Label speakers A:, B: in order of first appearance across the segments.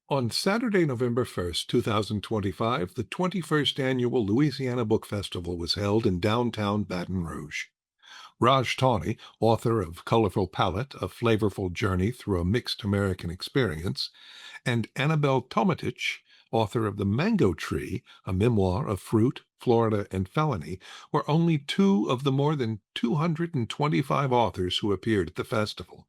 A: On Saturday, November 1st, 2025, the 21st annual Louisiana Book Festival was held in downtown Baton Rouge. Raj Tawny, author of Colorful Palate, A Flavorful Journey Through a Mixed American Experience, and Annabelle Tometich, author of The Mango Tree, a memoir of fruit, Florida, and felony, were only two of the more than 225 authors who appeared at the festival.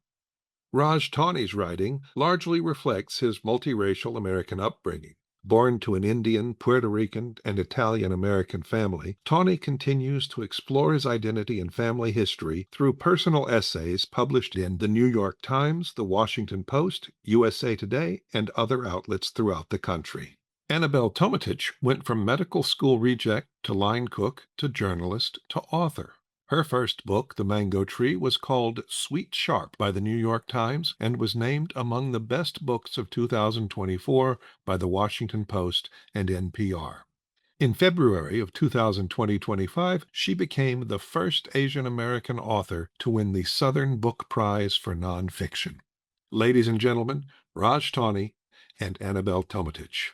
A: Raj Tawny's writing largely reflects his multiracial American upbringing. Born to an Indian, Puerto Rican, and Italian American family, Tawny continues to explore his identity and family history through personal essays published in the New York Times, the Washington Post, USA Today, and other outlets throughout the country. Annabelle Tometich went from medical school reject to line cook to journalist to author. Her first book, The Mango Tree, was called Sweet Sharp by the New York Times and was named among the best books of 2024 by the Washington Post and NPR. In February of 2025, she became the first Asian American author to win the Southern Book Prize for Nonfiction. Ladies and gentlemen, Raj Tawny and Annabelle Tometich.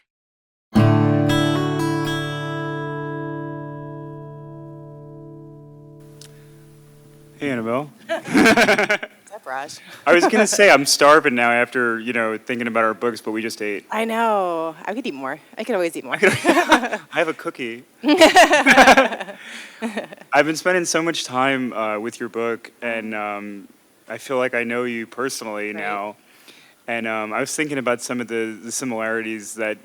B: Hey, Annabelle.
C: What's up, Raj?
B: I was going to say I'm starving now after, thinking about our books, but we just ate.
C: I know. I could eat more. I could always eat more.
B: I have a cookie. I've been spending so much time with your book, and I feel like I know you personally
C: Right.
B: now. And I was thinking about some of the similarities that,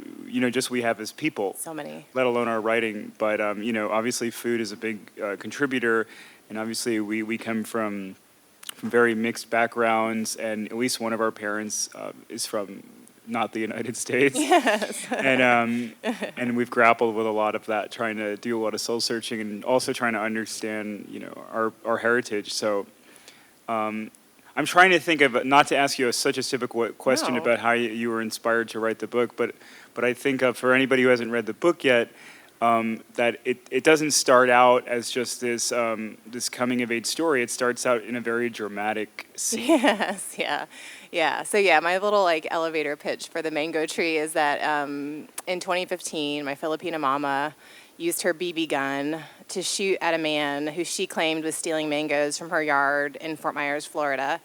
B: just we have as people,
C: So many.
B: let alone our writing. But, obviously food is a big contributor, and obviously we come from very mixed backgrounds, and at least one of our parents is from not the United States.
C: Yes.
B: And we've grappled with a lot of that, trying to do a lot of soul searching and also trying to understand, our heritage. So I'm trying to think of, not to ask you such a typical question
C: No.
B: about how you were inspired to write the book, but I think for anybody who hasn't read the book yet, that it doesn't start out as just this coming of age story. It starts out in a very dramatic scene.
C: Yes. Yeah. Yeah. So yeah, my little elevator pitch for the mango tree is that in 2015, my Filipino mama used her BB gun to shoot at a man who she claimed was stealing mangoes from her yard in Fort Myers, Florida.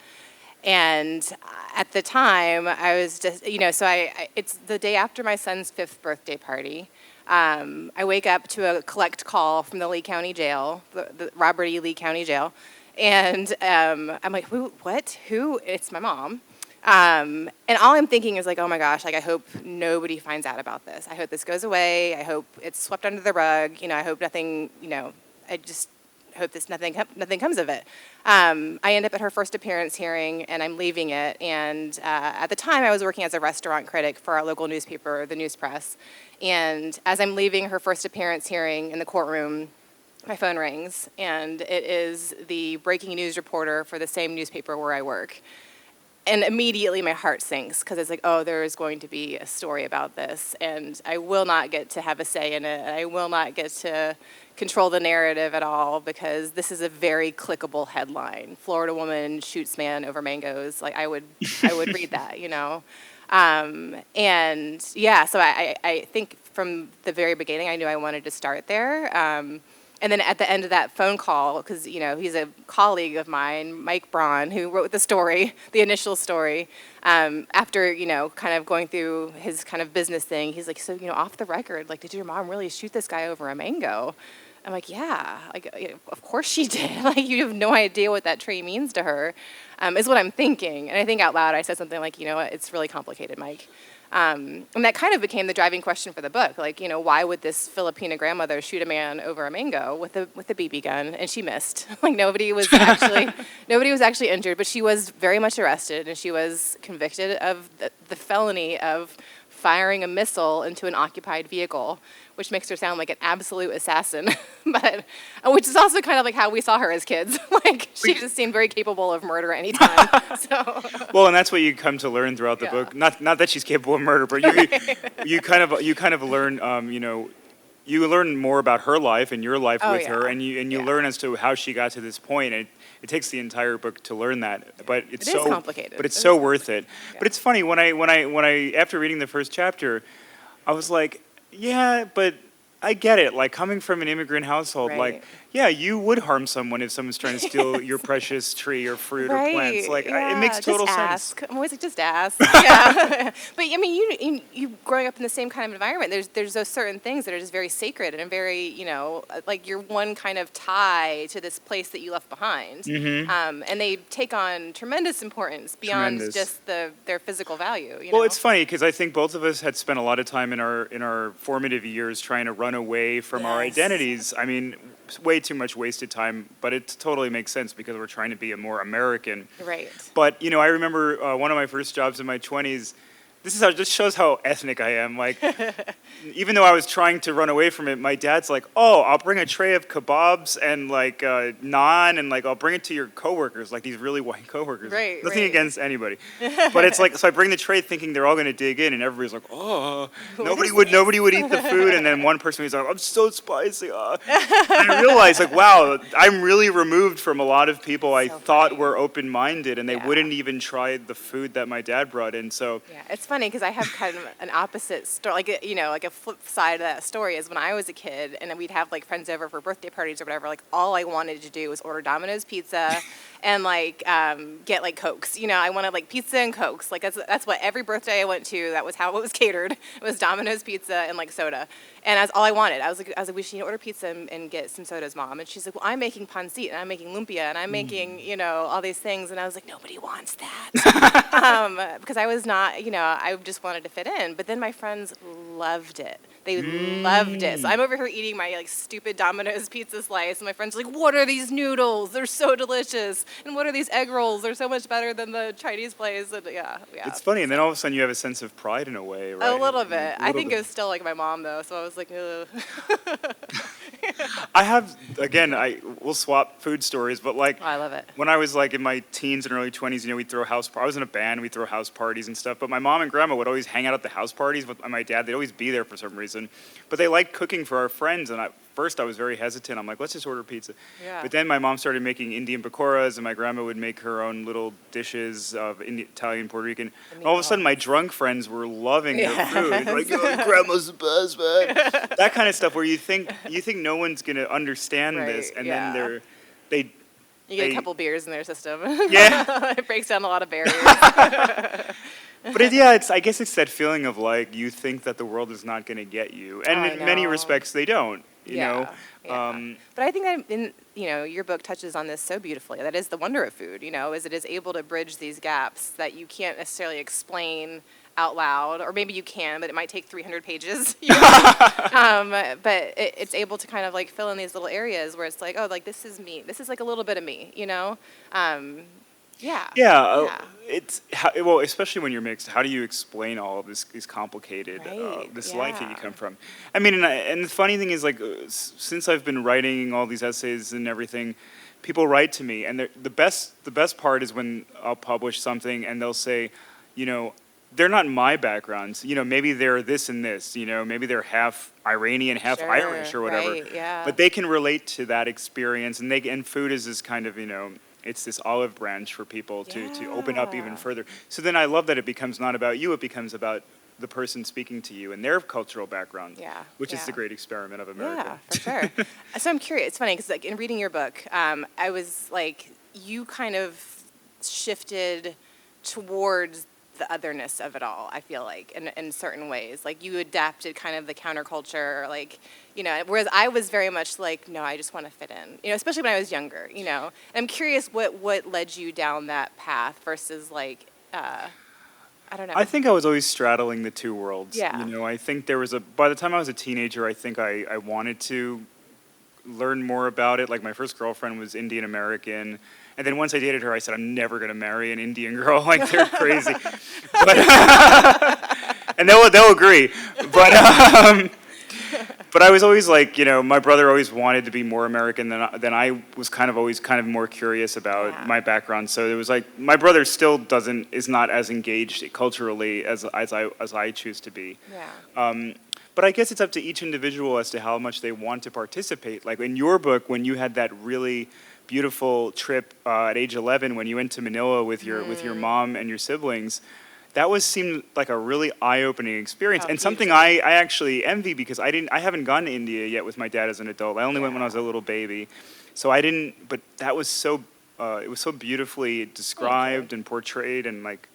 C: And at the time, I was just, it's the day after my son's 5th birthday party. I wake up to a collect call from the Lee County Jail, the Robert E. Lee County Jail. And I'm like, who, what, who? It's my mom. And all I'm thinking is oh my gosh, I hope nobody finds out about this. I hope this goes away. I hope it's swept under the rug. I hope nothing, I just hope nothing comes of it. I end up at her first appearance hearing, and I'm leaving it. And at the time, I was working as a restaurant critic for our local newspaper, the News Press. And as I'm leaving her first appearance hearing in the courtroom, my phone rings, and it is the breaking news reporter for the same newspaper where I work. And immediately my heart sinks because it's oh, there is going to be a story about this, and I will not get to have a say in it. I will not get to control the narrative at all because this is a very clickable headline. Florida woman shoots man over mangoes. I would read that, And yeah, so I think from the very beginning I knew I wanted to start there. And then at the end of that phone call, because, he's a colleague of mine, Mike Braun, who wrote the story, the initial story, after, kind of going through his kind of business thing, he's like, so, off the record, did your mom really shoot this guy over a mango? I'm like, yeah, of course she did. You have no idea what that tree means to her, is what I'm thinking. And I think out loud I said something like, what, it's really complicated, Mike. And that kind of became the driving question for the book. Why would this Filipina grandmother shoot a man over a mango with a BB gun? And she missed. Nobody was actually injured, but she was very much arrested, and she was convicted of the felony of firing a missile into an occupied vehicle, which makes her sound like an absolute assassin, but which is also kind of how we saw her as kids. She just seemed very capable of murder anytime. So.
B: Well, and that's what you come to learn throughout the book. Not that she's capable of murder, but you kind of learn, you learn more about her life and your life
C: Oh,
B: with her,
C: yeah.
B: and you
C: Yeah.
B: learn as to how she got to this point. And it takes the entire book to learn that, but it's
C: It is
B: so
C: complicated.
B: but it's
C: It
B: so
C: is
B: worth it.
C: Yeah.
B: But it's funny when I after reading the first chapter, I was like, yeah, but I get it. Like coming from an immigrant household,
C: Right.
B: like yeah, you would harm someone if someone's trying to steal your precious tree or fruit or plants.
C: Right.
B: Like
C: Yeah.
B: it makes total
C: just
B: sense.
C: ask. I'm always like, just ask. Yeah. But I mean, you growing up in the same kind of environment, there's those certain things that are just very sacred and very, like your one kind of tie to this place that you left behind. And they take on tremendous importance beyond
B: Tremendous.
C: just their physical value.
B: Well, it's funny because I think both of us had spent a lot of time in our formative years trying to run away from our
C: Yes.
B: identities. I mean, way too much wasted time, but it totally makes sense because we're trying to be a more American.
C: Right.
B: But I remember one of my first jobs in my 20s. This shows how ethnic I am. Like, even though I was trying to run away from it, my dad's like, "Oh, I'll bring a tray of kebabs and like naan, and like I'll bring it to your coworkers, like these really white coworkers.
C: Right,
B: Nothing
C: right.
B: against anybody, but it's like so I bring the tray thinking they're all going to dig in, and everybody's like, "Oh, nobody would eat the food," and then one person was like, "I'm so spicy." And I realized like, wow, I'm really removed from a lot of people I
C: So
B: thought
C: funny.
B: were open-minded, and they
C: Yeah.
B: wouldn't even try the food that my dad brought in. So.
C: Yeah, it's funny because I have kind of an opposite story, like a flip side of that story is when I was a kid and then we'd have like friends over for birthday parties or whatever, like all I wanted to do was order Domino's pizza and like get like Cokes. I wanted like pizza and Cokes. Like that's what every birthday I went to, that was how it was catered. It was Domino's pizza and like soda. And that's all I wanted. I was like, we should order pizza and get some sodas, Mom. And she's like, well, I'm making pancit and I'm making lumpia and I'm making, all these things. And I was like, nobody wants that. Because I was not, I just wanted to fit in. But then my friends loved it. They loved it. So I'm over here eating my like stupid Domino's pizza slice, and my friends are like, "What are these noodles? They're so delicious." And what are these egg rolls? They're so much better than the Chinese place. And yeah.
B: It's funny, and then all of a sudden you have a sense of pride in a way, right?
C: A little bit. I think
B: bit.
C: it was still like my mom though, so I was like, ugh.
B: I have we'll swap food stories, but like
C: Oh, I love it.
B: when I was like in my teens and early 20s, we'd throw I was in a band, we'd throw house parties and stuff. But my mom and grandma would always hang out at the house parties with my dad. They'd always be there for some reason, but they liked cooking for our friends. And at first I was very hesitant. I'm like, let's just order pizza.
C: Yeah.
B: But then my mom started making Indian pakoras, and my grandma would make her own little dishes of Italian, Puerto Rican. And all of a sudden, my drunk friends were loving their food. Like, oh, grandma's the best, man. That kind of stuff where you think no one's gonna understand this,
C: Right,
B: and
C: yeah.
B: then they
C: You get
B: They-
C: a couple beers in their system.
B: Yeah.
C: It breaks down a lot of barriers.
B: But I guess it's that feeling of like you think that the world is not going to get you, and
C: I
B: in many
C: know.
B: respects they don't. You know,
C: Yeah. But I think your book touches on this so beautifully. That is the wonder of food, is it is able to bridge these gaps that you can't necessarily explain out loud, or maybe you can, but it might take 300 pages. But it's able to kind of like fill in these little areas where it's like, oh, like this is me. This is like a little bit of me, Yeah.
B: Yeah, well, especially when you're mixed. How do you explain all of this complicated
C: Right,
B: this life that you
C: yeah.
B: come from? I mean, and the funny thing is, like, since I've been writing all these essays and everything, people write to me, and the best part is when I'll publish something and they'll say, they're not my backgrounds. Maybe they're this and this. Maybe they're half Iranian, half
C: Sure,
B: Irish, or whatever.
C: right, yeah.
B: But they can relate to that experience, and food is this kind of it's this olive branch for people to open up even
C: Yeah.
B: further. So then I love that it becomes not about you; it becomes about the person speaking to you and their cultural background.
C: Yeah,
B: which is the
C: yeah.
B: great experiment of America.
C: Yeah, for sure. So I'm curious. It's funny because like in reading your book, I was like, you kind of shifted towards the otherness of it all. I feel like in certain ways, like you adapted kind of the counterculture, like whereas I was very much like, no, I just want to fit in. Especially when I was younger. And I'm curious what led you down that path versus like. I don't know.
B: I think I was always straddling the two worlds.
C: Yeah.
B: I think there was by the time I was a teenager, I think I wanted to learn more about it. Like my first girlfriend was Indian American. And then once I dated her, I said, I'm never going to marry an Indian girl. Like, they're crazy. But, and they'll agree. But I was always like, my brother always wanted to be more American than I was always more curious about my background. So it was like, my brother still is not as engaged culturally as I choose to be.
C: Yeah.
B: But I guess it's up to each individual as to how much they want to participate. Like in your book, when you had that really beautiful trip at age 11 when you went to Manila with your mom and your siblings, that seemed like a really eye-opening experience,
C: Oh,
B: and something
C: hugely.
B: I actually envy, because I haven't gone to India yet with my dad as an adult. I only went when I was a little baby, so I didn't. But that was it was so beautifully described and portrayed, and like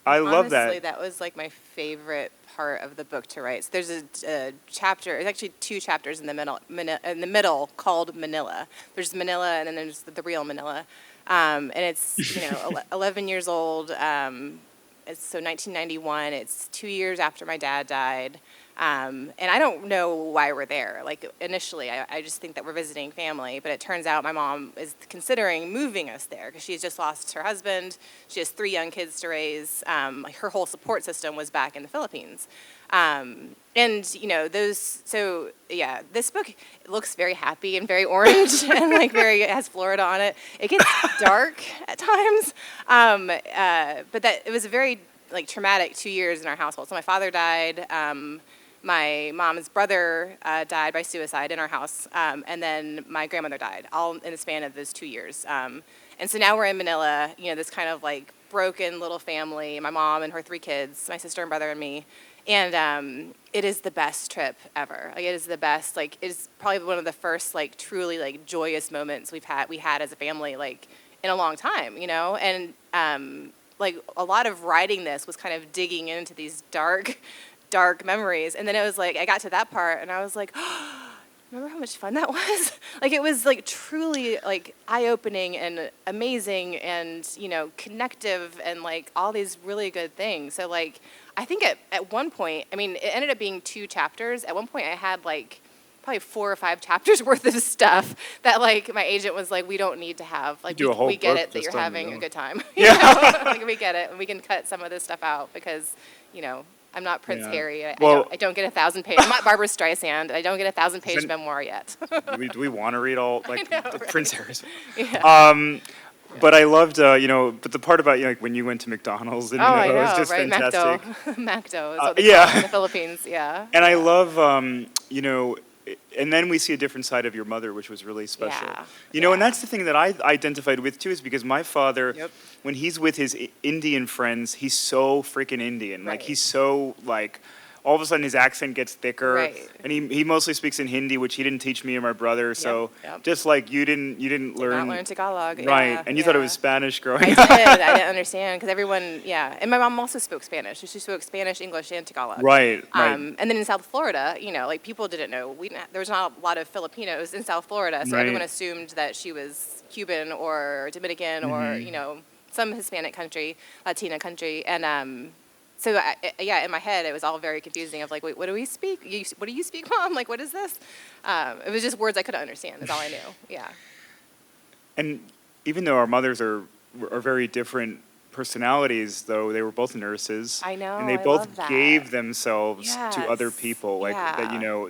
B: I love
C: Honestly,
B: that.
C: that was like my favorite part of the book to write. So there's a chapter. It's actually two chapters in the middle called Manila. There's Manila, and then there's the real Manila, and it's 11 years old. It's so 1991. It's 2 years after my dad died. And I don't know why we're there. Like initially, I just think that we're visiting family, but it turns out my mom is considering moving us there because she's just lost her husband. She has 3 young kids to raise. Like her whole support system was back in the Philippines. This book looks very happy and very orange and like it has Florida on it. It gets dark at times, but it was a very like traumatic 2 years in our household. So my father died. My mom's brother died by suicide in our house, and then my grandmother died, all in the span of those 2 years. And so now we're in Manila, this kind of like broken little family, my mom and her 3 kids, my sister and brother and me. And it is the best trip ever. Like it is the best, like it is probably one of the first like truly like joyous moments we had as a family like in a long time, And like a lot of writing this was kind of digging into these dark memories. And then it was like I got to that part and I was like, remember how much fun that was? Like it was like truly like eye-opening and amazing and connective and like all these really good things. So like I think at one point, I mean, it ended up being 2 chapters. At one point I had like probably 4 or 5 chapters worth of stuff that like my agent was like, we don't need to have, like
B: Do a whole
C: we get
B: book
C: it that you're
B: just on
C: having a
B: Manila.
C: good time.
B: Yeah.
C: Like we get it and we can cut some of this stuff out because I'm not Prince
B: Yeah.
C: Harry.
B: Well-
C: I don't get 1,000 page. I'm not Barbara Streisand. I don't get 1,000-page
B: Isn't-
C: memoir yet.
B: Do we want to read all like
C: know,
B: the
C: right?
B: Prince Harris?
C: Yeah.
B: But I loved, but the part about like when you went to McDonald's and
C: I
B: was
C: know,
B: just
C: right?
B: fantastic.
C: Macdo is what they
B: yeah.
C: call it in the Philippines. Yeah.
B: And I love, and then we see a different side of your mother, which was really special.
C: Yeah,
B: And that's the thing that I identified with too, is because my father,
C: Yep.
B: when he's with his Indian friends, he's so freaking Indian. Like
C: Right.
B: he's so like, all of a sudden his accent gets thicker,
C: Right.
B: and he mostly speaks in Hindi, which he didn't teach me or my brother. So
C: yep.
B: just like you didn't
C: Did
B: learn,
C: not learn Tagalog.
B: right?
C: Yeah,
B: And you thought it
C: yeah.
B: was Spanish growing
C: I
B: up.
C: did. I didn't understand because everyone, And my mom also spoke Spanish. She spoke Spanish, English, and Tagalog.
B: Right.
C: And then in South Florida, like people didn't know. There was not a lot of Filipinos in South Florida, so
B: Right.
C: everyone assumed that she was Cuban or Dominican or some Hispanic country, Latina country, and so in my head it was all very confusing. Of like, wait, what do we speak? What do you speak, Mom? Like, what is this? It was just words I couldn't understand. That's all I knew. Yeah.
B: And even though our mothers are very different personalities, though, they were both nurses.
C: I know,
B: And they
C: I
B: both
C: love that.
B: gave themselves to other
C: Yes,
B: people, like that.
C: yeah.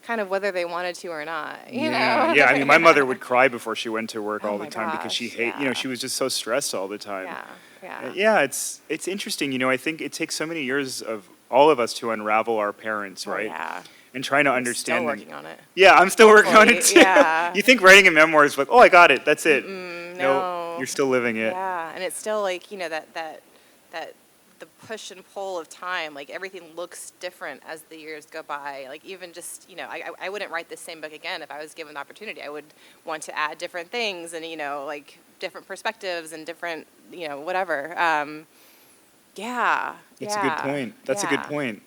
C: Kind of whether they wanted to or not. You
B: Yeah,
C: know?
B: yeah. I mean, my mother would cry before she went to work
C: Oh
B: all the
C: my
B: time because she
C: gosh, yeah.
B: she was just so stressed all the time.
C: Yeah.
B: Yeah, it's interesting. I think it takes so many years of all of us to unravel our parents,
C: Oh,
B: right?
C: yeah.
B: And trying to
C: Still
B: understand them.
C: working on it.
B: Yeah, I'm still working on it too.
C: Yeah.
B: You think writing a memoir is like, oh, I got it, that's it.
C: No.
B: You're still living it.
C: Yeah, and it's still like that the push and pull of time. Like everything looks different as the years go by. Like even just I wouldn't write the same book again if I was given the opportunity. I would want to add different things and like different perspectives and different whatever. Yeah.
B: That's a good point. That's a good
C: Yeah.
B: point.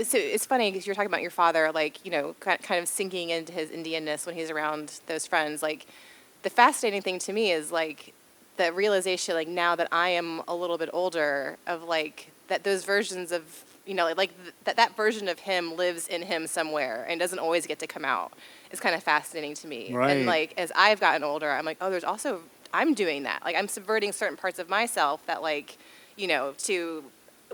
C: So it's funny because you're talking about your father, like, kind of sinking into his Indianness when he's around those friends. Like, the fascinating thing to me is, like, the realization, like, now that I am a little bit older, of, like, that those versions of, that version of him lives in him somewhere and doesn't always get to come out. It's kind of fascinating to me.
B: Right.
C: And, like, as I've gotten older, I'm like, oh, there's also, I'm doing that. Like, I'm subverting certain parts of myself that, like, to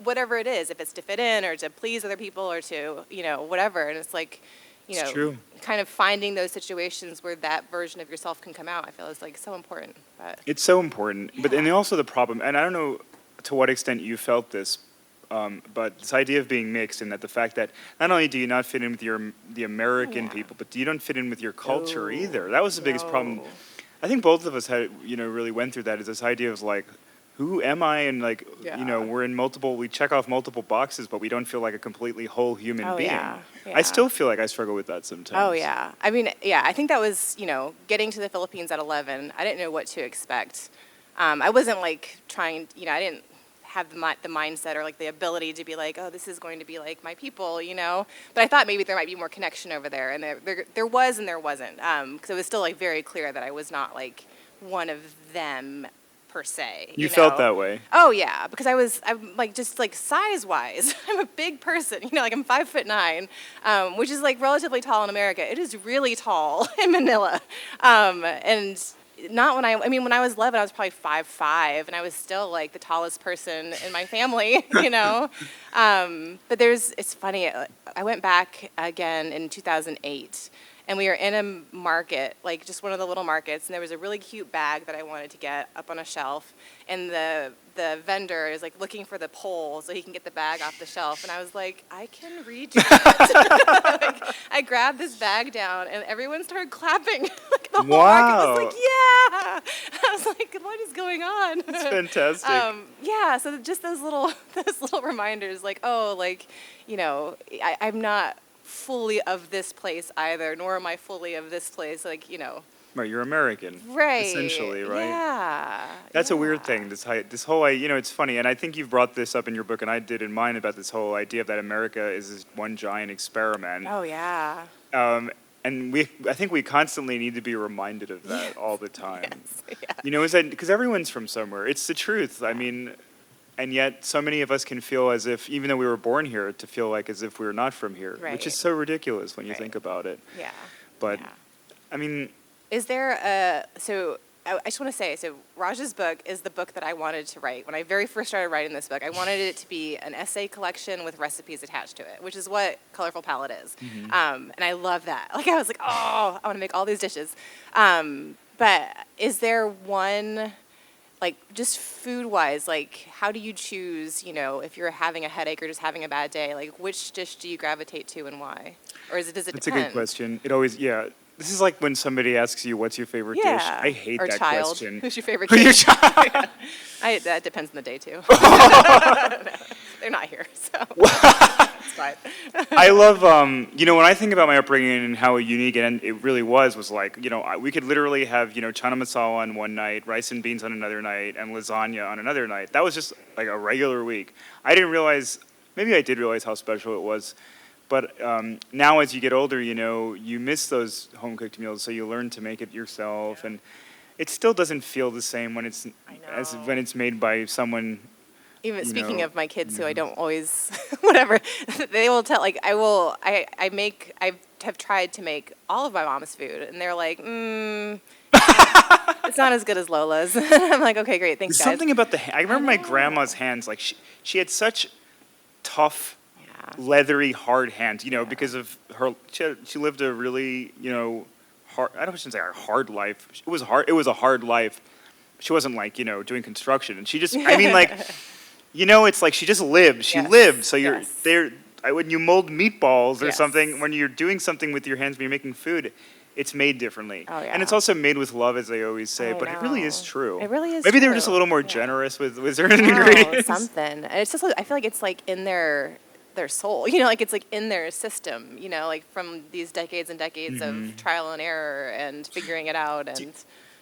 C: whatever it is, if it's to fit in or to please other people or to, whatever. And it's like,
B: It's true.
C: kind of finding those situations where that version of yourself can come out, I feel is like so important. But
B: It's so important. But and also the problem, and I don't know to what extent you felt this, but this idea of being mixed, and that the fact that not only do you not fit in with the American people, but you don't fit in with your culture either. That was the biggest problem. I think both of us had, really went through that, is this idea of like, who am I? And like, we check off multiple boxes, but we don't feel like a completely whole human being. I still feel like I struggle with that sometimes.
C: Oh, yeah. I mean, I think that was, getting to the Philippines at 11, I didn't know what to expect. I wasn't like trying, I didn't have the mindset or like the ability to be like, oh, this is going to be like my people, But I thought maybe there might be more connection over there, and there was and there wasn't, because it was still like very clear that I was not like one of them per se.
B: You felt that way?
C: Oh yeah, because I'm like just like size wise, I'm a big person. Like I'm 5'9", which is like relatively tall in America. It is really tall in Manila, and. Not when when I was 11, I was probably 5'5", and I was still like the tallest person in my family, But it's funny, I went back again in 2008, and we were in a market, like just one of the little markets, and there was a really cute bag that I wanted to get up on a shelf, and the vendor is like looking for the pole so he can get the bag off the shelf, and I was like, I can reach that. Like, I grabbed this bag down, and everyone started clapping. Like the whole market was like, yeah. I was like, what is going on?
B: It's fantastic.
C: Yeah, so just those little reminders, like, oh, like, I'm not fully of this place either, nor am I fully of this place, like,
B: Right, you're American,
C: right?
B: Essentially, right?
C: Yeah.
B: That's a weird thing. This whole, it's funny, and I think you've brought this up in your book, and I did in mine, about this whole idea that America is this one giant experiment.
C: Oh yeah.
B: And I think we constantly need to be reminded of that all the time.
C: Yes,
B: Is that because everyone's from somewhere? It's the truth. I mean, and yet so many of us can feel as if, even though we were born here, to feel like as if we were not from here, which is so ridiculous when you think about it.
C: Yeah.
B: But, I mean.
C: Is there so I just want to say, so Raj's book is the book that I wanted to write. When I very first started writing this book, I wanted it to be an essay collection with recipes attached to it, which is what Colorful Palate is. And I love that. Like, I was like, oh, I want to make all these dishes. But is there one, like, just food-wise, like, how do you choose, if you're having a headache or just having a bad day, like, which dish do you gravitate to and why? Or does it depend?
B: That's a good question. It always, This is like when somebody asks you, what's your favorite dish? I hate that question.
C: Who's your favorite kid?
B: Your child?
C: That depends on the day, too. No, they're not here, so it's fine.
B: I love, when I think about my upbringing and how unique it really was like, we could literally have, chana masala on one night, rice and beans on another night, and lasagna on another night. That was just like a regular week. I didn't realize, maybe I did realize how special it was. But now as you get older, you miss those home-cooked meals, so you learn to make it yourself. And it still doesn't feel the same when it's when it's made by someone.
C: Even speaking of my kids, who I don't always, whatever, they will tell, like, I have tried to make all of my mom's food, and they're like, it's not as good as Lola's. I'm like, okay, great, thanks, guys.
B: Something about I remember my grandma's hands, like, she had such tough, leathery, hard hands, because of her, she lived a really, hard, I shouldn't say a hard life. It was a hard life. She wasn't like, doing construction, and she just, I mean, like, it's like she just lived. She lived. So you're there, when you mold meatballs or something, when you're doing something with your hands, when you're making food, it's made differently. Oh, yeah. And it's also made with love, as they always say, but it really is true.
C: It really is
B: Maybe
C: true.
B: They were just a little more generous with certain ingredients.
C: Something. And it's just, I feel like it's like in their soul, like it's like in their system, like from these decades and decades of trial and error and figuring it out.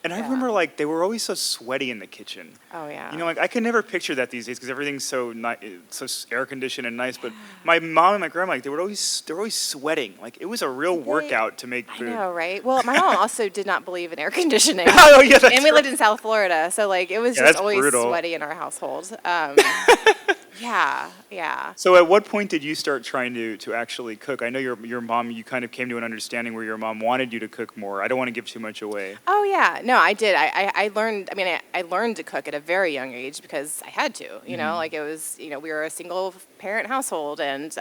C: And
B: I remember, like, they were always so sweaty in the kitchen.
C: Oh, yeah.
B: Like, I could never picture that these days because everything's so so air-conditioned and nice. But my mom and my grandma, like, they were always sweating. Like, it was a real workout to make food.
C: I know, right? Well, my mom also did not believe in air conditioning.
B: Oh, yeah, that's
C: And we lived in South Florida, so, like, it was just always
B: brutal.
C: sweaty in our household. Yeah.
B: So at what point did you start trying to actually cook? I know your mom, you kind of came to an understanding where your mom wanted you to cook more. I don't want to give too much away.
C: Oh, yeah. No, I did. I learned, I learned to cook at a very young age because I had to, like it was, we were a single parent household, and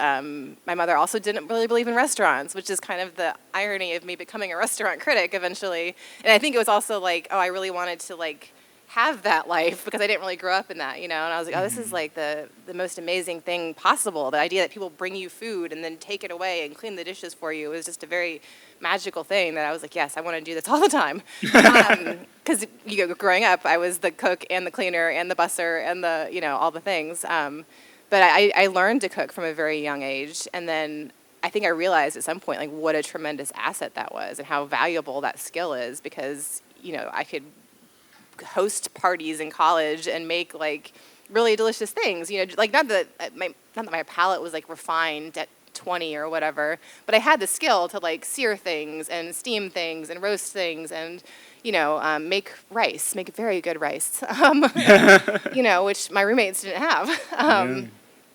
C: my mother also didn't really believe in restaurants, which is kind of the irony of me becoming a restaurant critic eventually. And I think it was also like, I really wanted to, like, have that life because I didn't really grow up in that, And I was like, oh, this is like the most amazing thing possible. The idea that people bring you food and then take it away and clean the dishes for you was just a very magical thing that I was like, yes, I want to do this all the time. Because growing up, I was the cook and the cleaner and the busser and the, all the things. But I learned to cook from a very young age. And then I think I realized at some point, like, what a tremendous asset that was and how valuable that skill is because, I could host parties in college and make like really delicious things, like not that my palate was like refined at 20 or whatever, but I had the skill to like sear things and steam things and roast things and make very good rice, which my roommates didn't have.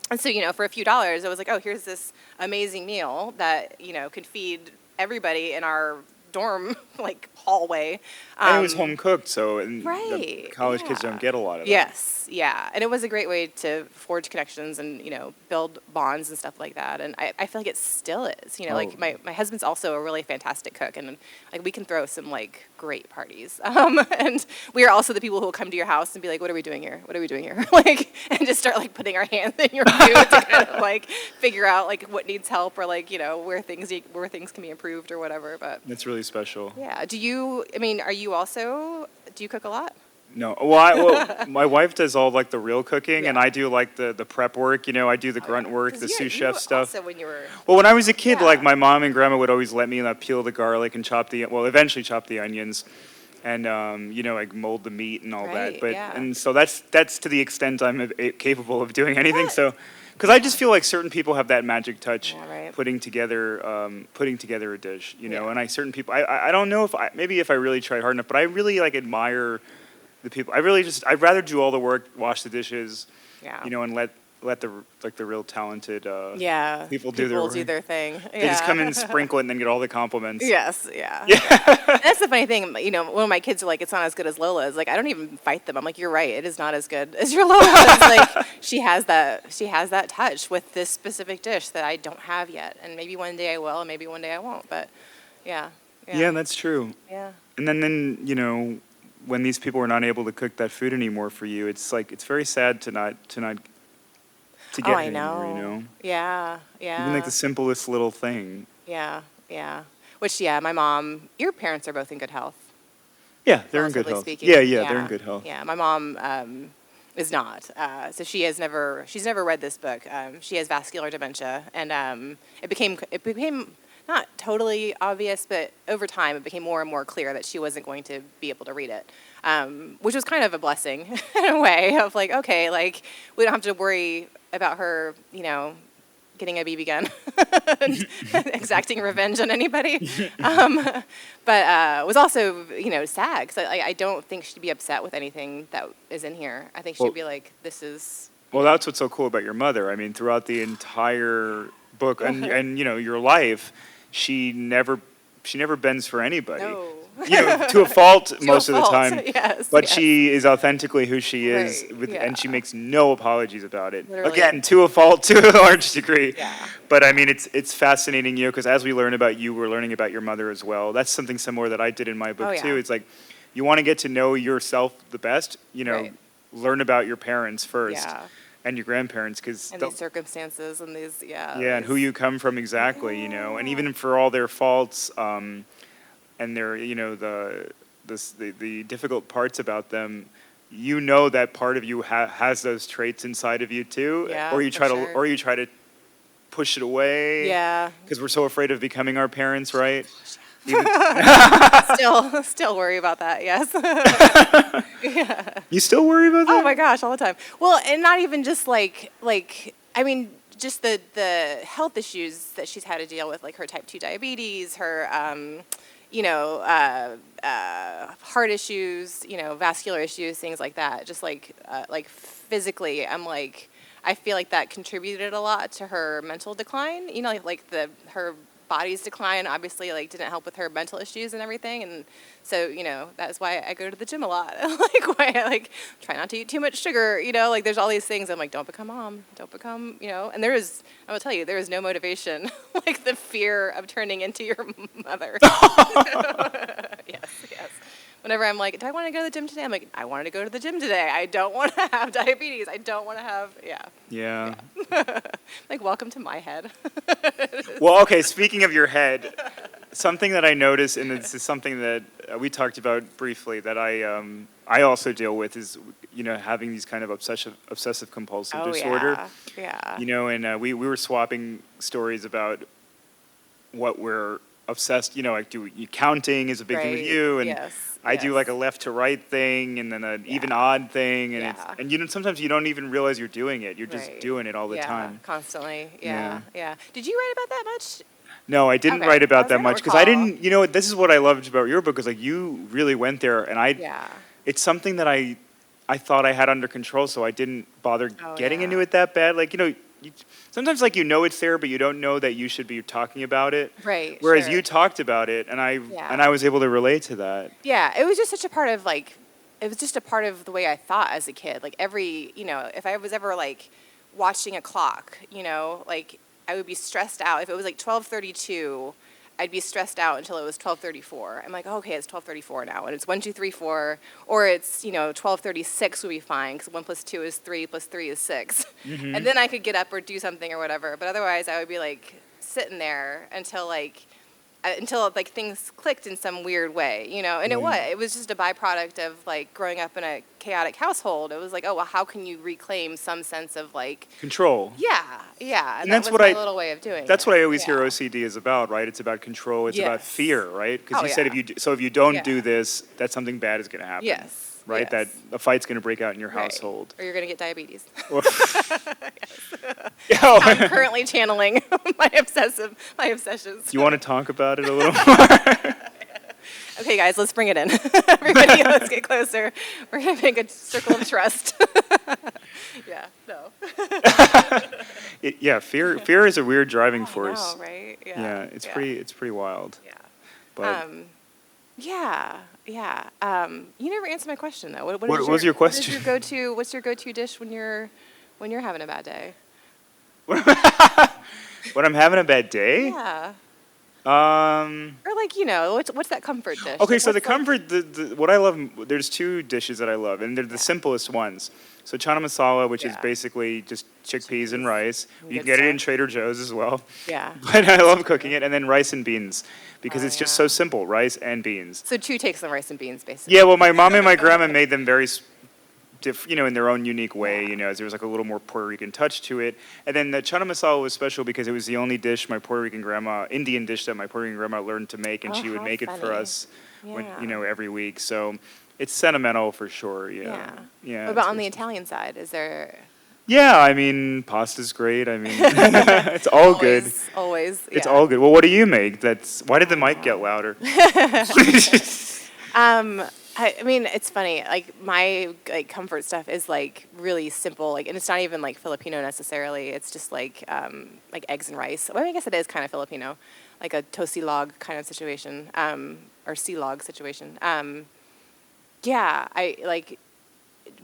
C: And so, for a few dollars, I was like, oh, here's this amazing meal that, could feed everybody in our dorm like hallway.
B: And it was home cooked, so
C: right,
B: the college kids don't get a lot of that.
C: Yes, yeah, and it was a great way to forge connections and build bonds and stuff like that. And I feel like it still is. Like my husband's also a really fantastic cook, and like we can throw some like great parties. And we are also the people who will come to your house and be like, "What are we doing here? What are we doing here?" Like, and just start like putting our hands in your food to kind of like figure out like what needs help or like where things can be improved or whatever. But
B: that's really special.
C: Yeah. Do you cook a lot?
B: No. Well, my wife does all like the real cooking, and I do like the prep work. I do the grunt work, the sous chef stuff.
C: Also when you were
B: Well, when I was a kid, like my mom and grandma would always let me peel the garlic and eventually chop the onions, and like mold the meat and all that. But and so that's to the extent I'm capable of doing anything. So. Because I just feel like certain people have that magic touch, putting together a dish, and certain people, I don't know if I really tried hard enough, but I really like admire the people. I'd rather do all the work, wash the dishes, and let the real talented people do their thing. They just come in and sprinkle it and then get all the compliments.
C: Yes, yeah. That's the funny thing. One of my kids are like, it's not as good as Lola's. Like, I don't even fight them. I'm like, you're right. It is not as good as your Lola's. Like, she has that touch with this specific dish that I don't have yet. And maybe one day I will, and maybe one day I won't. But yeah.
B: Yeah, that's true.
C: Yeah.
B: And then when these people are not able to cook that food anymore for you, it's like it's very sad to not get
C: I
B: anymore,
C: Yeah, yeah.
B: Even like the simplest little thing.
C: Yeah, yeah. Which, my mom, your parents are both in good health.
B: Yeah, they're in good health.
C: Speaking.
B: Yeah, they're in good health.
C: Yeah, my mom is not. So she's never read this book. She has vascular dementia, and it became not totally obvious, but over time it became more and more clear that she wasn't going to be able to read it, which was kind of a blessing in a way of like, okay, like we don't have to worry about her, getting a BB gun and exacting revenge on anybody. But was also, sad because I don't think she'd be upset with anything that is in here. I think she'd be like, this is.
B: Well, that's what's so cool about your mother. I mean, throughout the entire book and your life, she never bends for anybody.
C: No.
B: To a fault most of the time.
C: Yes,
B: but she is authentically who she is, and she makes no apologies about it. Literally. Again, to a fault, to a large degree.
C: Yeah.
B: But I mean, it's fascinating, because as we learn about you, we're learning about your mother as well. That's something similar that I did in my book too. It's like you want to get to know yourself the best. Learn about your parents first. Yeah. And your grandparents, because
C: these circumstances and these
B: and who you come from exactly, and even for all their faults, and their the difficult parts about them, that part of you has those traits inside of you too, or you try to push it away, because we're so afraid of becoming our parents, right?
C: Still worry about that. Yes.
B: Yeah. You still worry about that?
C: Oh my gosh, all the time. Well, and not even just like I mean, just the health issues that she's had to deal with, like her type 2 diabetes, her heart issues, vascular issues, things like that. Just like physically, I'm like, I feel like that contributed a lot to her mental decline. Her body's decline obviously didn't help with her mental issues and everything, and so that's why I go to the gym a lot. Why I try not to eat too much sugar. There's all these things. I'm like, don't become mom, don't become and I will tell you, there is no motivation like the fear of turning into your mother. Yes, whenever I'm like, do I want to go to the gym today? I'm like, I wanted to go to the gym today. I don't want to have diabetes. I don't want to have,
B: Yeah.
C: like, welcome to my head.
B: Well, okay, speaking of your head, something that I noticed, and this is something that we talked about briefly, that I also deal with is, having these kind of obsessive compulsive disorder.
C: Yeah.
B: And we were swapping stories about what we're obsessed, like counting is a big thing with you, and I do like a left to right thing, and then an even odd thing, and and sometimes you don't even realize you're doing it. You're just doing it all the time.
C: Constantly. Yeah. Did you write about that much?
B: No, I didn't write about that much because I didn't. This is what I loved about your book, is like you really went there, and it's something that I thought I had under control, so I didn't bother getting into it that bad. Like sometimes like it's there, but you don't know that you should be talking about it.
C: Right.
B: Whereas you talked about it, and I was able to relate to that.
C: Yeah, it was just such a part of it was just a part of the way I thought as a kid. Like every, if I was ever like watching a clock, like I would be stressed out. If it was like 12:32, I'd be stressed out until it was 12:34. I'm like, okay, it's 12:34 now, and it's 1, 2, 3, 4, or it's 12:36 would be fine because 1 + 2 is 3 + 3 is 6, and then I could get up or do something or whatever. But otherwise, I would be like sitting there until things clicked in some weird way, and it was just a byproduct of like growing up in a chaotic household. It was like, oh, well, how can you reclaim some sense of like
B: control?
C: Yeah,
B: and
C: that
B: that's
C: was
B: my
C: my little way of doing it.
B: That's what I always hear OCD is about, right? It's about control. It's about fear, right? Because you said if you don't do this, that something bad is going to happen.
C: Yes.
B: Right? That a fight's going to break out in your household.
C: Or you're going to get diabetes.
B: Yeah.
C: I'm currently channeling my obsessions.
B: You want to talk about it a little more?
C: Okay, guys, let's bring it in. Everybody, let's get closer. We're going to make a circle of trust.
B: Fear is a weird driving force.
C: I know, right?
B: Yeah, it's pretty wild.
C: Yeah.
B: But
C: you never answered my question though. What
B: was your question?
C: What's your go-to dish when you're having a bad day?
B: When I'm having a bad day?
C: Yeah.
B: Or
C: like what's that comfort dish?
B: Okay,
C: like,
B: so the comfort, what I love, there's two dishes that I love, and they're the simplest ones. So chana masala, which is basically just chickpeas and rice. You can get it in Trader Joe's as well.
C: Yeah.
B: But I love cooking it, and then rice and beans, because it's just so simple, rice and beans.
C: So 2 takes on rice and beans, basically.
B: Yeah, well, my mom and my grandma made them very in their own unique way, there was like a little more Puerto Rican touch to it. And then the chana masala was special because it was the only dish Indian dish that my Puerto Rican grandma learned to make, and she would make it for us, every week. So it's sentimental for sure. Yeah.
C: What about on the Italian side? Is there?
B: Yeah, I mean, pasta's great. I mean, it's all good.
C: Always. Yeah.
B: It's all good. Well, what do you make? Why did the mic get louder?
C: I mean, it's funny. Like my comfort stuff is like really simple. Like, and it's not even like Filipino necessarily. It's just like eggs and rice. Well, I guess it is kind of Filipino, like a tosilog kind of situation, or silog situation. I like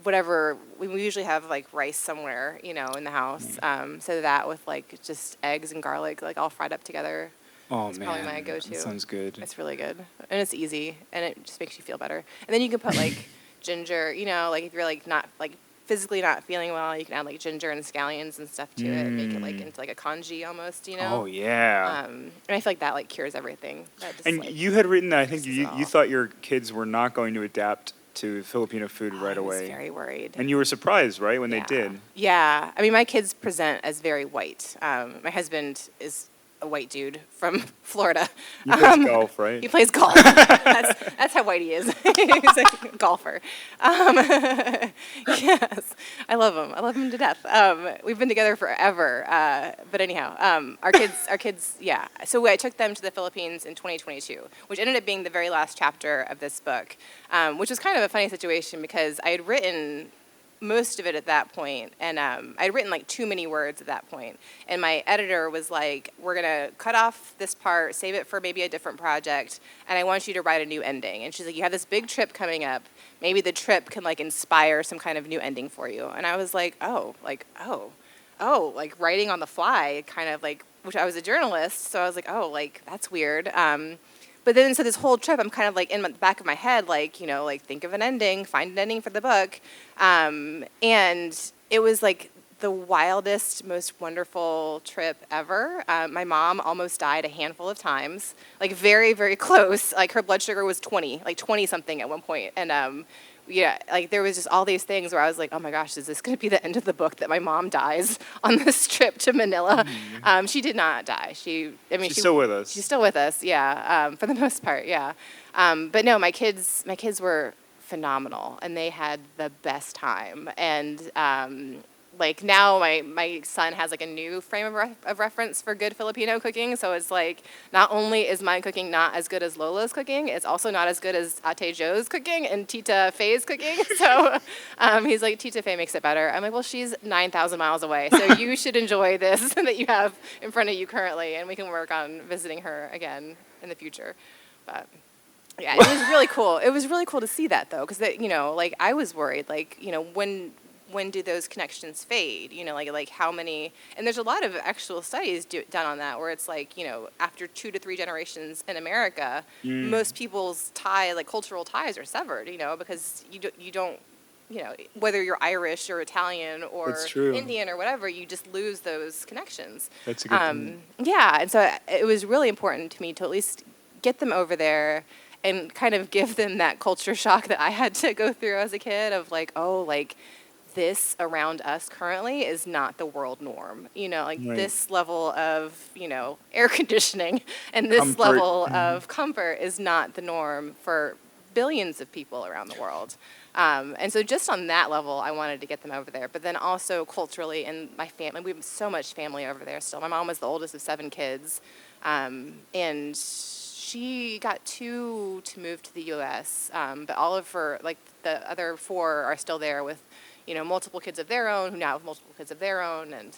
C: whatever. We usually have like rice somewhere, in the house. So that with like just eggs and garlic, like all fried up together.
B: Oh,
C: it's probably my go-to.
B: That sounds good.
C: It's really good. And it's easy. And it just makes you feel better. And then you can put, like, ginger, like, if you're, like, not, like, physically not feeling well, you can add, like, ginger and scallions and stuff to it and make it, like, into, like, a congee almost,
B: Oh, yeah.
C: And I feel like that, like, cures everything.
B: And you had written that I think you thought your kids were not going to adapt to Filipino food right away. I was
C: very worried.
B: And you were surprised, right, when they did?
C: Yeah. I mean, my kids present as very white. My husband is a white dude from Florida.
B: He plays golf, right?
C: He plays golf. That's how white he is. He's a golfer. Yes, I love him. I love him to death. We've been together forever. But anyhow, our kids, yeah. So I took them to the Philippines in 2022, which ended up being the very last chapter of this book, which was kind of a funny situation because I had written most of it at that point, and I'd written like too many words at that point, and my editor was like, we're gonna cut off this part, save it for maybe a different project, and I want you to write a new ending. And she's like, you have this big trip coming up, maybe the trip can like inspire some kind of new ending for you. And I was like, like writing on the fly, kind of like, which I was a journalist, so I was like, like that's weird. but then, so this whole trip, I'm kind of like in the back of my head, like, you know, like think of an ending, find an ending for the book. And it was like the wildest, most wonderful trip ever. My mom almost died a handful of times, like very, very close. Like her blood sugar was 20, like 20 something at one point. And yeah, like there was just all these things where I was like, oh my gosh, is this going to be the end of the book that my mom dies on this trip to Manila? She did not die. She's
B: still with us.
C: She's still with us, yeah, for the most part, yeah. But no, my kids were phenomenal, and they had the best time. And like now my son has like a new frame of reference for good Filipino cooking. So it's like, not only is my cooking not as good as Lola's cooking, it's also not as good as Ate Jo's cooking and Tita Faye's cooking. So he's like, Tita Faye makes it better. I'm like, well, she's 9,000 miles away, so you should enjoy this that you have in front of you currently, and we can work on visiting her again in the future. But yeah, it was really cool. It was really cool to see that, though, because, you know, like, I was worried, like, you know, when do those connections fade? You know, like how many, and there's a lot of actual studies done on that, where it's like, you know, after 2 to 3 generations in America, most people's cultural ties are severed, you know, because you don't, you know, whether you're Irish or Italian or Indian or whatever, you just lose those connections.
B: That's a good thing.
C: Yeah, and so it was really important to me to at least get them over there and kind of give them that culture shock that I had to go through as a kid of like, oh, like, this around us currently is not the world norm. You know, like this level of, you know, air conditioning and this level of comfort is not the norm for billions of people around the world. And so just on that level, I wanted to get them over there. But then also culturally, and my family, we have so much family over there still. My mom was the oldest of 7 kids. And she got 2 to move to the U.S., but all of her, like the other 4 are still there with, you know, multiple kids of their own, who now have multiple kids of their own. And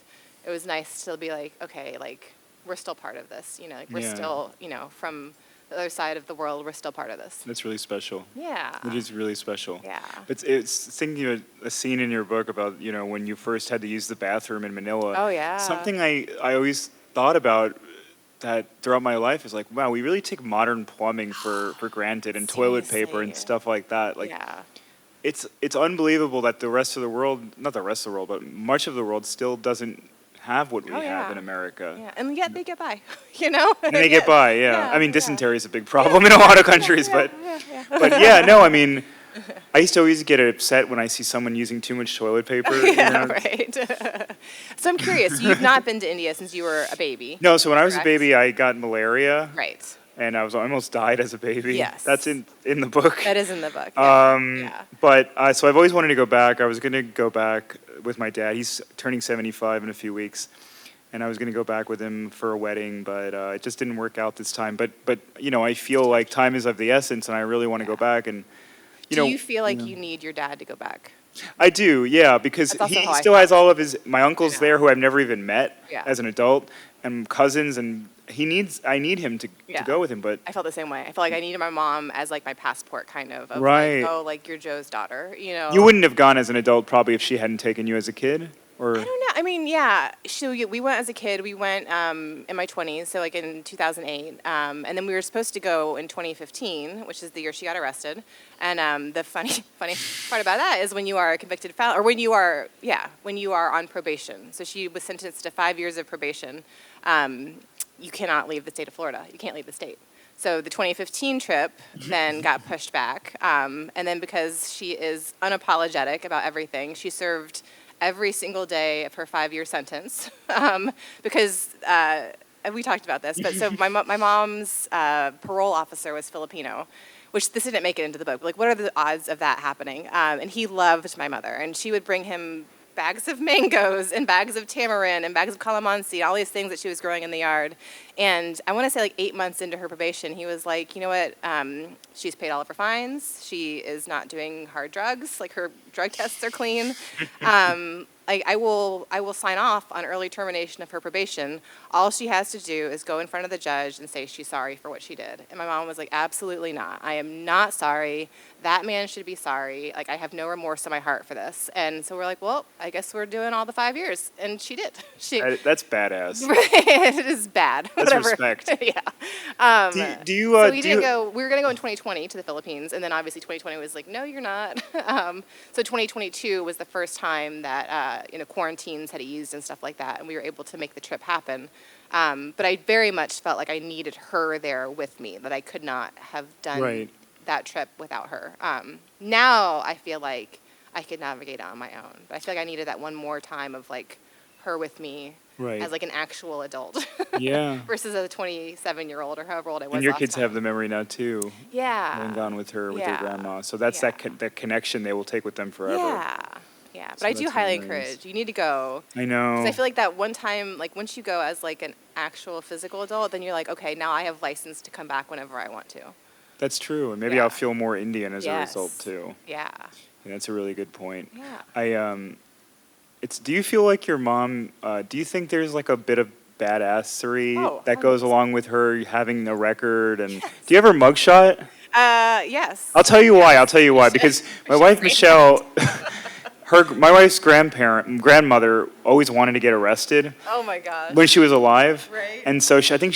C: it was nice to be like, okay, like, we're still part of this, you know, like, we're still, you know, from the other side of the world, we're still part of this.
B: That's really special.
C: Yeah.
B: It is really special.
C: Yeah.
B: It's thinking of a scene in your book about, you know, when you first had to use the bathroom in Manila.
C: Oh, yeah.
B: Something I always thought about that throughout my life is like, wow, we really take modern plumbing for granted, and toilet paper and stuff like that. Like,
C: yeah.
B: It's unbelievable that the rest of the world, not the rest of the world, but much of the world still doesn't have what we have in America.
C: Yeah, and yet they get by, you know?
B: And they get by, yeah. I mean, dysentery is a big problem in a lot of countries, but yeah, no, I mean, I used to always get upset when I see someone using too much toilet paper.
C: Yeah,
B: you know?
C: Right. So I'm curious, you've not been to India since you were a baby.
B: No, so when I was a baby, I got malaria.
C: Right.
B: And I almost died as a baby.
C: Yes.
B: That's in the book.
C: That is in the book. Yeah.
B: But so I've always wanted to go back. I was going to go back with my dad. He's turning 75 in a few weeks, and I was going to go back with him for a wedding, but it just didn't work out this time. But you know, I feel like time is of the essence, and I really want to go back. And
C: do you feel like you need your dad to go back?
B: I do, yeah, because he still has all of my uncles there who I've never even met as an adult, and cousins, and I need him to go with him, but
C: I felt the same way. I felt like I needed my mom as like my passport, kind of
B: right.
C: Like, oh, like you're Joe's daughter, you know.
B: You wouldn't have gone as an adult probably if she hadn't taken you as a kid, or
C: I don't know. I mean, yeah. So we went as a kid. We went in my 20s, so like in 2008, and then we were supposed to go in 2015, which is the year she got arrested. And the funny part about that is when you are a convicted felon, or when you are on probation. So she was sentenced to 5 years of probation. You cannot leave the state of Florida. You can't leave the state. So the 2015 trip then got pushed back. And then because she is unapologetic about everything, she served every single day of her 5-year sentence. Because we talked about this, but so my mom's parole officer was Filipino, which this didn't make it into the book. Like, what are the odds of that happening? And he loved my mother, and she would bring him bags of mangoes and bags of tamarind and bags of calamansi, all these things that she was growing in the yard. And I want to say like 8 months into her probation, he was like, you know what, she's paid all of her fines. She is not doing hard drugs. Like, her drug tests are clean. I will sign off on early termination of her probation. All she has to do is go in front of the judge and say she's sorry for what she did. And my mom was like, absolutely not. I am not sorry. That man should be sorry. Like, I have no remorse in my heart for this. And so we're like, well, I guess we're doing all the 5 years. And she did.
B: That's badass.
C: It is bad.
B: That's
C: Whatever.
B: respect.
C: Yeah.
B: Do you?
C: So we didn't go. We were going to go in 2020 to the Philippines, and then obviously 2020 was like, no, you're not. So 2022 was the first time that quarantines had eased and stuff like that, and we were able to make the trip happen. But I very much felt like I needed her there with me, that I could not have done that trip without her. Now I feel like I could navigate it on my own, but I feel like I needed that one more time of like her with me as like an actual adult.
B: Yeah.
C: Versus a 27-year-old or however old I was.
B: And your
C: last
B: kids
C: time.
B: have the memory now too.
C: Yeah.
B: Going gone with her, with their
C: Yeah.
B: grandma. So that's that connection they will take with them forever.
C: Yeah. Yeah. But
B: So
C: I do
B: that's
C: highly
B: memories.
C: encourage. You need to go.
B: I know.
C: 'Cause I feel like that one time, like once you go as like an actual physical adult, then you're like, okay, now I have license to come back whenever I want to.
B: That's true. And maybe
C: Yeah.
B: I'll feel more Indian as a
C: Yes.
B: result too.
C: Yeah.
B: And that's a really good point.
C: Yeah.
B: Do you feel like your mom, do you think there's like a bit of badassery
C: Oh,
B: that goes
C: 100%.
B: along with her having a record? And do you have her mugshot?
C: Yes.
B: I'll tell you why. I'll tell you why. Because my wife Michelle, my wife's grandmother always wanted to get arrested
C: Oh my gosh.
B: when she was alive.
C: Right.
B: And so I think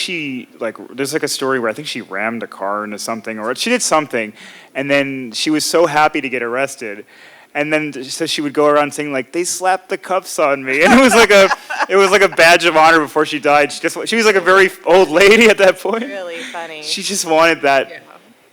B: there's like a story where I think she rammed a car into something, or she did something, and then she was so happy to get arrested. And then so she would go around saying like, they slapped the cuffs on me, and it was like a badge of honor before she died. She was like a very old lady at that point.
C: Really funny.
B: She just wanted that
C: Yeah.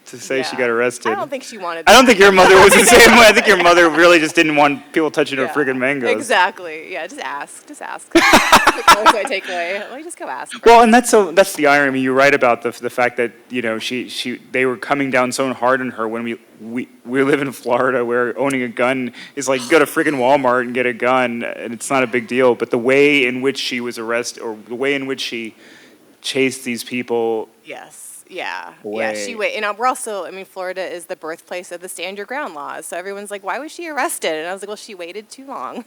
B: to say she
C: Yeah.
B: got arrested.
C: I don't think she wanted.
B: I don't think your mother was the same way. I think your mother really just didn't want people touching her friggin' mangoes.
C: Exactly. Yeah. Just ask. Just ask. That was my takeaway. Let me just go ask.
B: Well, and that's the irony. I mean, you're right about the fact that they were coming down so hard on her when we live in Florida where owning a gun is like go to friggin' Walmart and get a gun and it's not a big deal. But the way in which she was arrested, or the way in which she chased these people.
C: Yes. Yeah.
B: Way.
C: Yeah. We're also, Florida is the birthplace of the stand your ground laws. So everyone's like, why was she arrested? And I was like, well, she waited too long.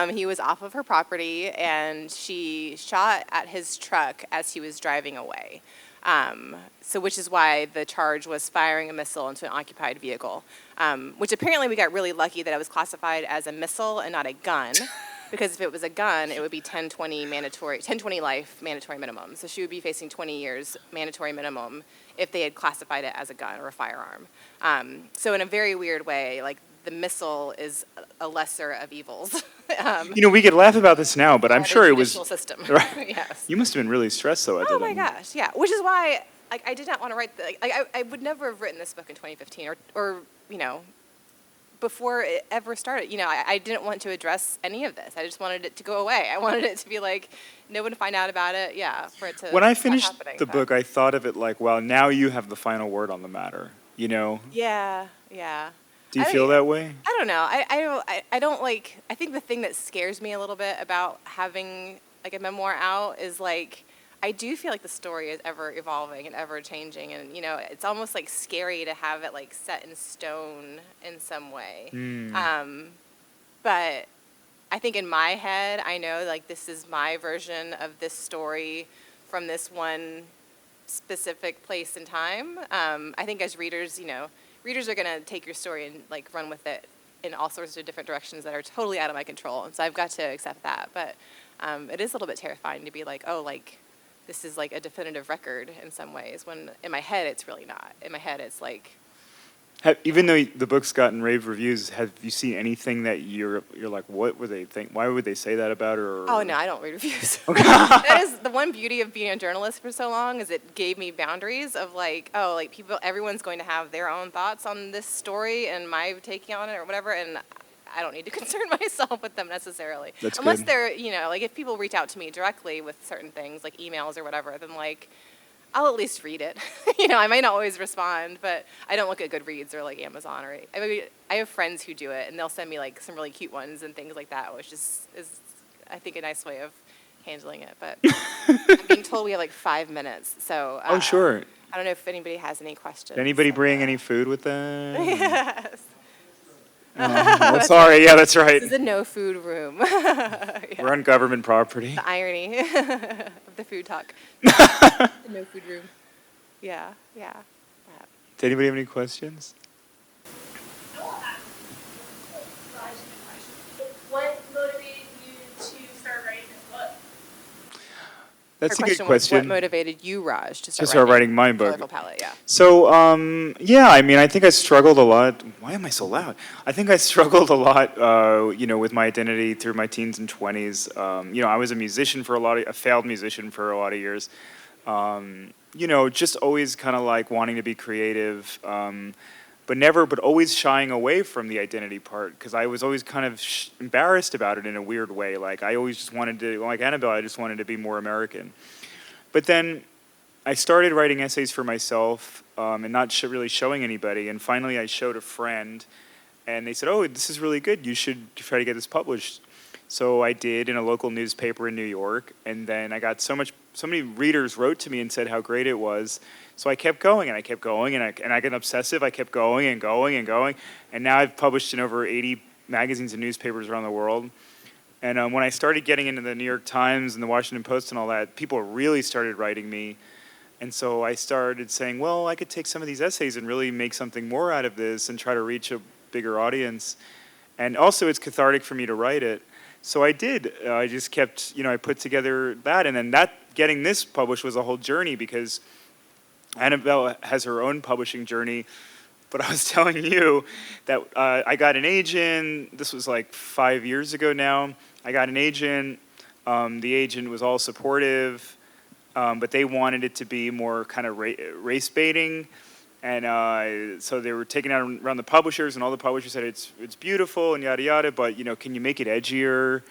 C: He was off of her property and she shot at his truck as he was driving away. Which is why the charge was firing a missile into an occupied vehicle, which apparently we got really lucky that it was classified as a missile and not a gun. Because if it was a gun, it would be 10-20 life mandatory minimum. So she would be facing 20 years mandatory minimum if they had classified it as a gun or a firearm. So in a very weird way, like the missile is a lesser of evils.
B: We could laugh about this now, but I'm
C: the
B: sure it was.
C: judicial system.
B: Right.
C: Yes.
B: You must have been really stressed though.
C: Oh my gosh, yeah. Which is why I did not want to write I would never have written this book in 2015 or before it ever started. I didn't want to address any of this. I just wanted it to go away. I wanted it to be like no one to find out about it. Yeah, for it to.
B: When I
C: stop
B: finished
C: happening,
B: the
C: but-
B: book, I thought of it like, well, now you have the final word on the matter.
C: Yeah.
B: Do you feel that way?
C: I don't know. I don't like. I think the thing that scares me a little bit about having like a memoir out is like. I do feel like the story is ever evolving and ever changing, and it's almost like scary to have it like set in stone in some way. But I think in my head, I know like this is my version of this story from this one specific place and time. I think as readers, readers are gonna take your story and like run with it in all sorts of different directions that are totally out of my control, and so I've got to accept that. But it is a little bit terrifying to be like, oh, like. This is like a definitive record in some ways, when in my head it's really not. In my head it's like...
B: Even though the book's gotten rave reviews, have you seen anything that you're like, what would they think? Why would they say that about her? Or...
C: Oh, no, I don't read reviews. That is the one beauty of being a journalist for so long, is it gave me boundaries of like, oh, like everyone's going to have their own thoughts on this story and my taking on it or whatever, and I don't need to concern myself with them necessarily.
B: That's
C: Unless
B: good.
C: they're, like if people reach out to me directly with certain things, like emails or whatever, then like, I'll at least read it. I might not always respond, but I don't look at Goodreads or like Amazon or, I have friends who do it and they'll send me like some really cute ones and things like that, which is I think a nice way of handling it. But I'm being told we have like 5 minutes, so.
B: Oh, sure.
C: I don't know if anybody has any questions.
B: Did anybody bring any food with them?
C: Yes.
B: Oh, sorry. Yeah, that's right.
C: This is a no food room. Yeah.
B: We're on government property.
C: The irony of the food talk. The no food room. Yeah, yeah.
B: Did anybody have any questions?
D: What motivated you to start writing this book?
B: That's
C: Her
B: a good
C: was,
B: question.
C: what motivated you, Raj, to
B: To start writing my book.
C: Colorful Palette, yeah.
B: So, yeah, I mean, I think I struggled a lot. Why am I so loud? I think I struggled a lot, with my identity through my teens and 20s. I was a musician a failed musician for a lot of years. Just always kind of like wanting to be creative, but always shying away from the identity part because I was always kind of embarrassed about it in a weird way. Like I always just wanted to, like Annabelle, I just wanted to be more American. But then I started writing essays for myself and not really showing anybody. And finally I showed a friend and they said, oh, this is really good. You should try to get this published. So I did in a local newspaper in New York. And then I got so many readers wrote to me and said how great it was. So I kept going and I kept going and I get obsessive. I kept going and going and going. And now I've published in over 80 magazines and newspapers around the world. And when I started getting into the New York Times and the Washington Post and all that, people really started writing me. And so I started saying, well, I could take some of these essays and really make something more out of this and try to reach a bigger audience. And also it's cathartic for me to write it. So I did. I just kept, I put together that. And then getting this published was a whole journey because Annabelle has her own publishing journey. But I was telling you that I got an agent. This was like 5 years ago now. I got an agent. The agent was all supportive, but they wanted it to be more kind of race baiting. And so they were taking out around the publishers, and all the publishers said it's beautiful and yada yada, but can you make it edgier?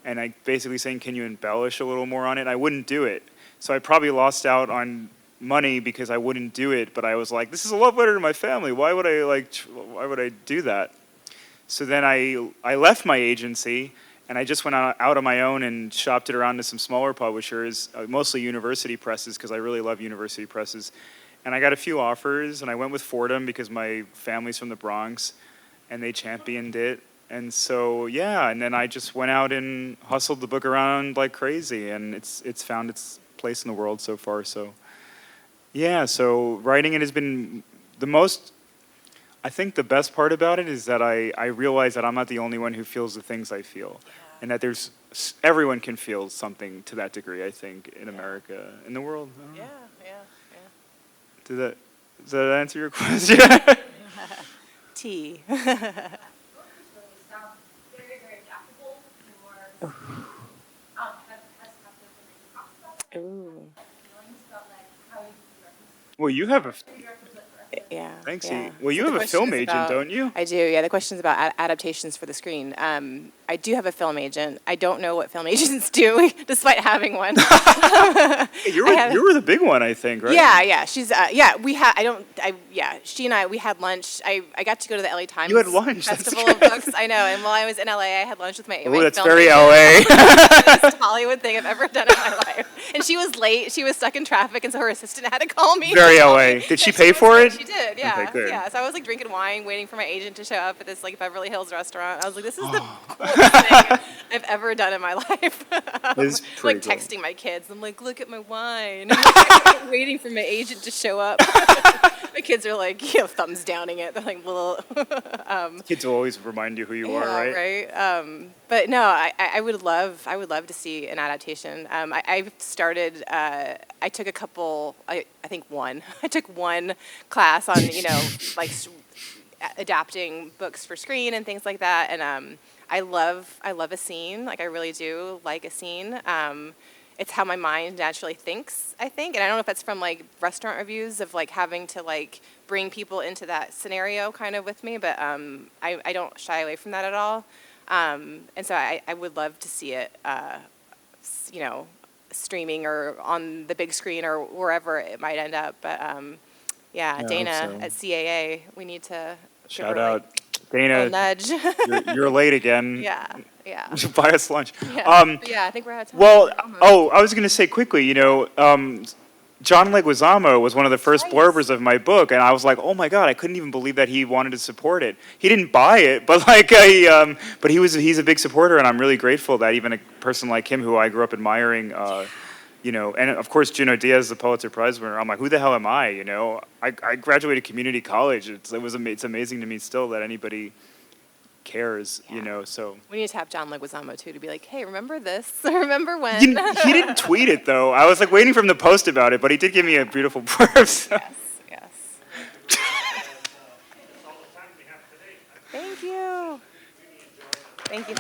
B: And I basically saying, can you embellish a little more on it? I wouldn't do it. So I probably lost out on money because I wouldn't do it, but I was like, this is a love letter to my family. Why would I do that? So then I left my agency and I just went out on my own and shopped it around to some smaller publishers, mostly university presses because I really love university presses. And I got a few offers and I went with Fordham because my family's from the Bronx and they championed it. And so, yeah, and then I just went out and hustled the book around like crazy and it's found its place in the world so far, so. Yeah, so writing it has been I think the best part about it is that I realize that I'm not the only one who feels the things I feel. Yeah. And that everyone can feel something to that degree, I think, in America, in the world. I don't know. Does that answer your question?
C: T.
D: Very, very adaptable. More,
C: Ooh.
B: Well, you have a...
C: Yeah.
B: Thanks.
C: Yeah.
B: Well, you have a film agent, don't you?
C: I do. Yeah. The question's about adaptations for the screen. I do have a film agent. I don't know what film agents do, despite having one.
B: You were the big one, I think, right?
C: Yeah. Yeah. She's. Yeah. We had. Yeah. She and I. We had lunch. I got to go to the LA Times.
B: You had lunch.
C: Festival of Books. I know. And while I was in LA, I had lunch with my.
B: Oh, that's
C: film
B: very
C: agent.
B: LA.
C: Most Hollywood thing I've ever done in my life. And she was late. She was stuck in traffic, and so her assistant had to call me.
B: Very LA. Did she pay for it?
C: She did. Yeah.
B: Okay, good.
C: Yeah. So I was like drinking wine, waiting for my agent to show up at this like Beverly Hills restaurant. I was like, this is the coolest thing I've ever done in my life.
B: It's
C: like
B: pretty cool.
C: texting my kids. I'm like, look at my wine. I'm like, waiting for my agent to show up. My kids are like, thumbs downing it. They're like, little.
B: Kids will always remind you who you are, right?
C: Right. But no, I would love to see an adaptation. I've started. I took a couple. I think one. I took one class on like adapting books for screen and things like that. And I love a scene. Like I really do like a scene. It's how my mind naturally thinks, I think. And I don't know if that's from like restaurant reviews of like having to like bring people into that scenario kind of with me, but I don't shy away from that at all. And so I would love to see it, streaming or on the big screen or wherever it might end up. But yeah, Dana at CAA, we need to
B: Shout out, Dana.
C: Nudge.
B: You're late again.
C: Yeah.
B: Buy us lunch.
C: Yeah. Yeah, I think we're out of time.
B: Well, I was going to say quickly, John Leguizamo was one of the first blurbers of my book, and I was like, oh my god, I couldn't even believe that he wanted to support it. He didn't buy it, but like but he's a big supporter, and I'm really grateful that even a person like him, who I grew up admiring, you know, and of course Junot Diaz, the Pulitzer Prize winner. I'm like, who the hell am I? You know, I graduated community college. It's amazing to me still that anybody cares, you know. So
C: We need to have John Leguizamo too to be like, hey, remember this? Remember when?
B: he didn't tweet it though. I was like waiting for him to post about it, but he did give me a beautiful blurb. So.
C: Yes. Thank you. Thank you.